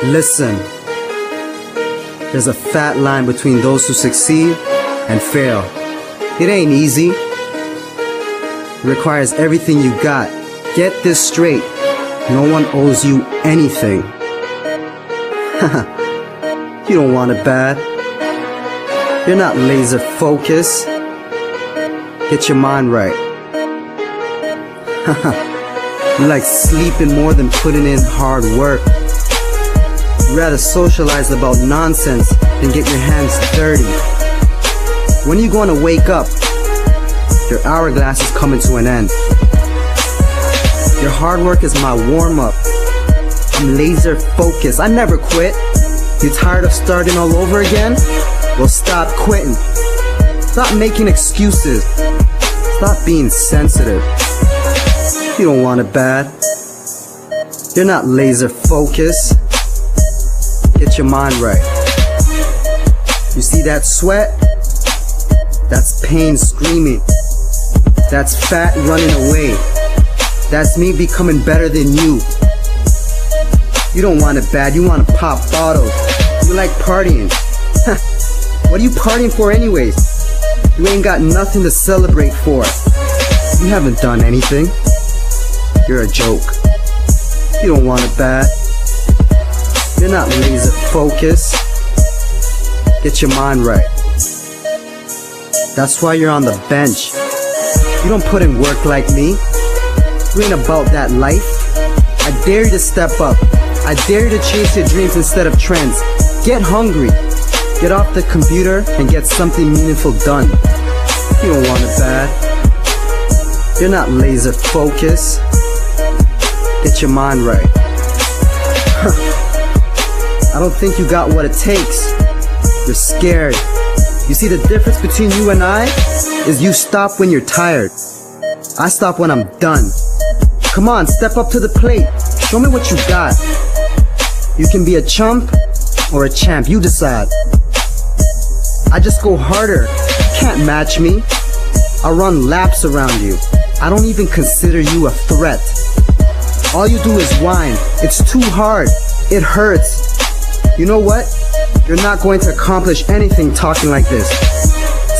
Listen, there's a fat line between those who succeed and fail. It ain't easy. It requires everything you got. Get this straight. No one owes you anything. You don't want it bad. You're not laser focused. Get your mind right. You like sleeping more than putting in hard work. You'd rather socialize about nonsense than get your hands dirty. When are you going to wake up? Your hourglass is coming to an end. Your hard work is my warm-up. I'm laser focused. I never quit. You tired of starting all over again? Well, stop quitting. Stop making excuses. Stop being sensitive. You don't want it bad. You're not laser focused. Get your mind right. You see that sweat? That's pain screaming. That's fat running away. That's me becoming better than you. You don't want it bad, you want to pop bottles. You like partying. What are you partying for anyways? You ain't got nothing to celebrate for. You haven't done anything. You're a joke. You don't want it bad. You're not laser focused. Get your mind right. That's why you're on the bench. You don't put in work like me. You ain't about that life. I dare you to step up. I dare you to chase your dreams instead of trends. Get hungry. Get off the computer and get something meaningful done. You don't want it bad. You're not laser focused. Get your mind right. I don't think you got what it takes. You're scared. You see, the difference between you and I is you stop when you're tired. I stop when I'm done. Come on, step up to the plate. Show me what you got. You can be a chump or a champ, you decide. I just go harder. You can't match me. I run laps around you. I don't even consider you a threat. All you do is whine. It's too hard. It hurts. You know what? You're not going to accomplish anything talking like this.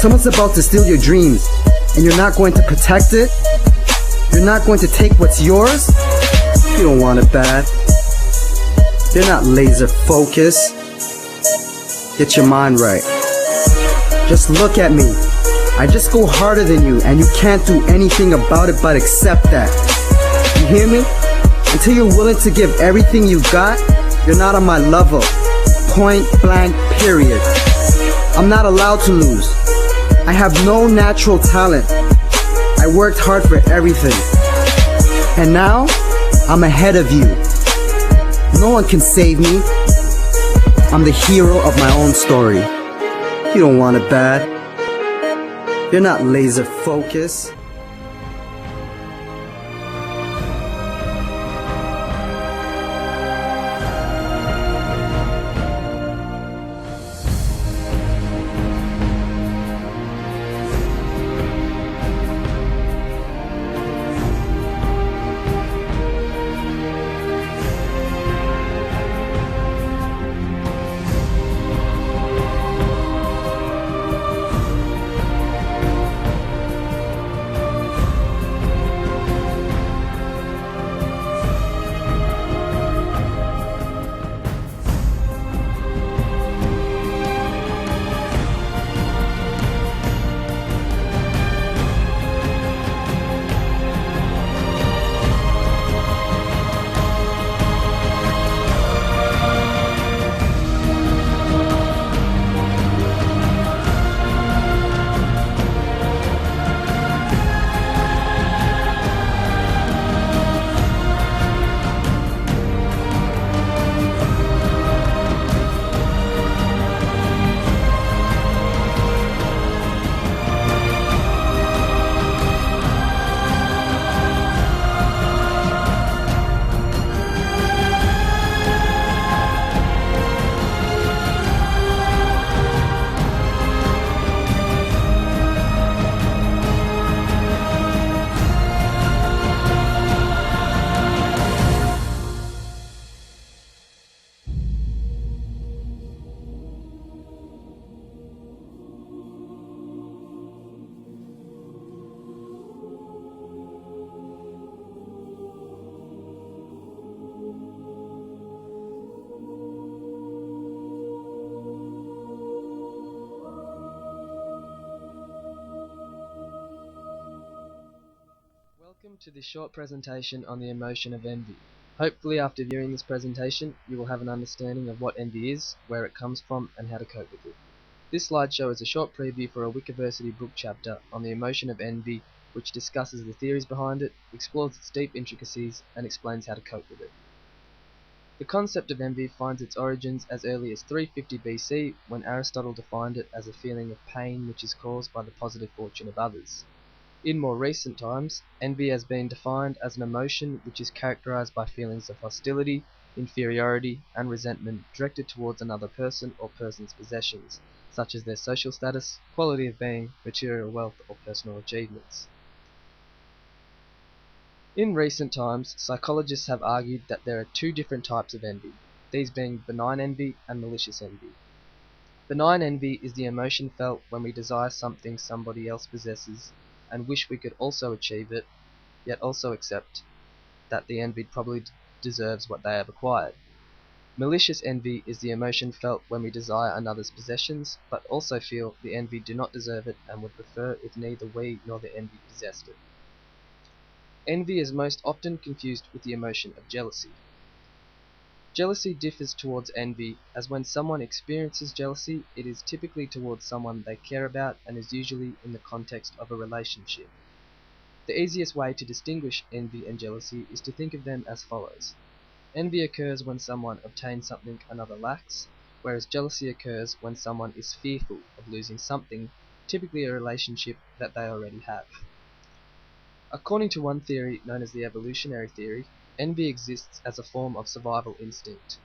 Someone's about to steal your dreams, and you're not going to protect it? You're not going to take what's yours? You don't want it bad. You're not laser focused. Get your mind right. Just look at me. I just go harder than you, and you can't do anything about it but accept that. You hear me? Until you're willing to give everything you got, you're not on my level. Point blank, period. I'm not allowed to lose. I have no natural talent. I worked hard for everything. And now, I'm ahead of you. No one can save me. I'm the hero of my own story. You don't want it bad. You're not laser focused. to this short presentation on the emotion of envy. Hopefully after viewing this presentation you will have an understanding of what envy is, where it comes from and how to cope with it. This slideshow is a short preview for a Wikiversity book chapter on the emotion of envy, which discusses the theories behind it, explores its deep intricacies, and explains how to cope with it. The concept of envy finds its origins as early as 350 BC, when Aristotle defined it as a feeling of pain which is caused by the positive fortune of others. In more recent times, envy has been defined as an emotion which is characterized by feelings of hostility, inferiority, and resentment directed towards another person or person's possessions, such as their social status, quality of being, material wealth, or personal achievements. In recent times, psychologists have argued that there are two different types of envy, these being benign envy and malicious envy. Benign envy is the emotion felt when we desire something somebody else possesses and wish we could also achieve it, yet also accept that the envied probably deserves what they have acquired. Malicious envy is the emotion felt when we desire another's possessions, but also feel the envied do not deserve it and would prefer if neither we nor the envied possessed it. Envy is most often confused with the emotion of jealousy. Jealousy differs towards envy, as when someone experiences jealousy, it is typically towards someone they care about and is usually in the context of a relationship. The easiest way to distinguish envy and jealousy is to think of them as follows. Envy occurs when someone obtains something another lacks, whereas jealousy occurs when someone is fearful of losing something, typically a relationship that they already have. According to one theory known as the evolutionary theory, envy exists as a form of survival instinct.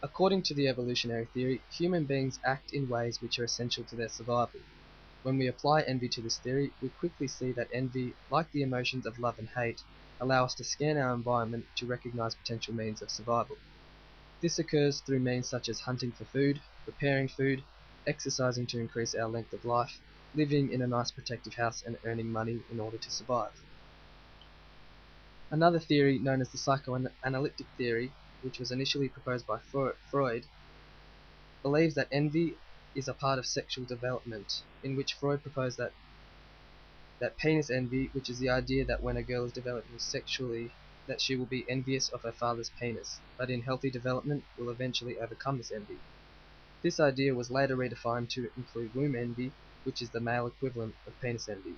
According to the evolutionary theory, human beings act in ways which are essential to their survival. When we apply envy to this theory, we quickly see that envy, like the emotions of love and hate, allow us to scan our environment to recognize potential means of survival. This occurs through means such as hunting for food, preparing food, exercising to increase our length of life, living in a nice protective house, and earning money in order to survive. Another theory, known as the psychoanalytic theory, which was initially proposed by Freud, believes that envy is a part of sexual development, in which Freud proposed that penis envy, which is the idea that when a girl is developing sexually, that she will be envious of her father's penis, but in healthy development will eventually overcome this envy. This idea was later redefined to include womb envy, which is the male equivalent of penis envy.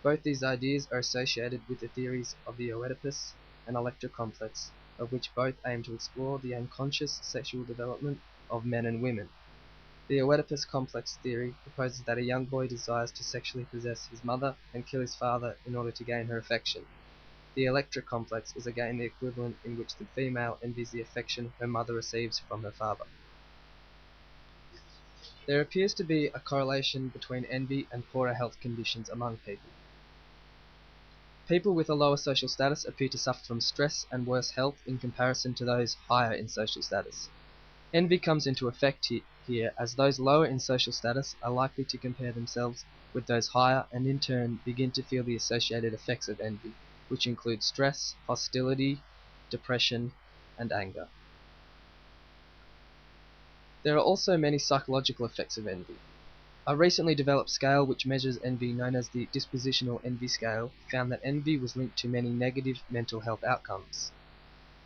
Both these ideas are associated with the theories of the Oedipus and Electra complex, of which both aim to explore the unconscious sexual development of men and women. The Oedipus complex theory proposes that a young boy desires to sexually possess his mother and kill his father in order to gain her affection. The Electra complex is again the equivalent in which the female envies the affection her mother receives from her father. There appears to be a correlation between envy and poorer health conditions among people. People with a lower social status appear to suffer from stress and worse health in comparison to those higher in social status. Envy comes into effect here, as those lower in social status are likely to compare themselves with those higher and in turn begin to feel the associated effects of envy, which include stress, hostility, depression, and anger. There are also many psychological effects of envy. A recently developed scale which measures envy, known as the dispositional envy scale, found that envy was linked to many negative mental health outcomes.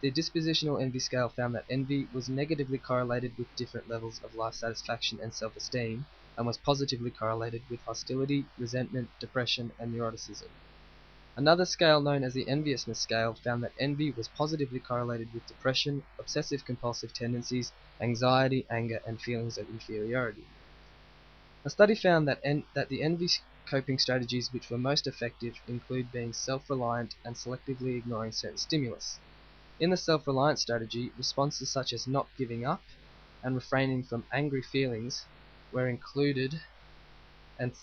The dispositional envy scale found that envy was negatively correlated with different levels of life satisfaction and self-esteem, and was positively correlated with hostility, resentment, depression, and neuroticism. Another scale, known as the enviousness scale, found that envy was positively correlated with depression, obsessive-compulsive tendencies, anxiety, anger, and feelings of inferiority. A study found that the envy coping strategies which were most effective include being self-reliant and selectively ignoring certain stimulus. In the self-reliant strategy, responses such as not giving up and refraining from angry feelings were included, and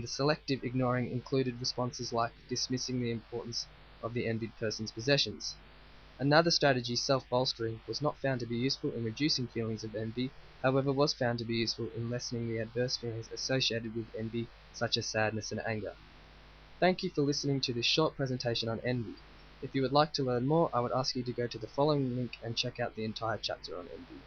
the selective ignoring included responses like dismissing the importance of the envied person's possessions. Another strategy, self-bolstering, was not found to be useful in reducing feelings of envy, however was found to be useful in lessening the adverse feelings associated with envy, such as sadness and anger. Thank you for listening to this short presentation on envy. If you would like to learn more, I would ask you to go to the following link and check out the entire chapter on envy.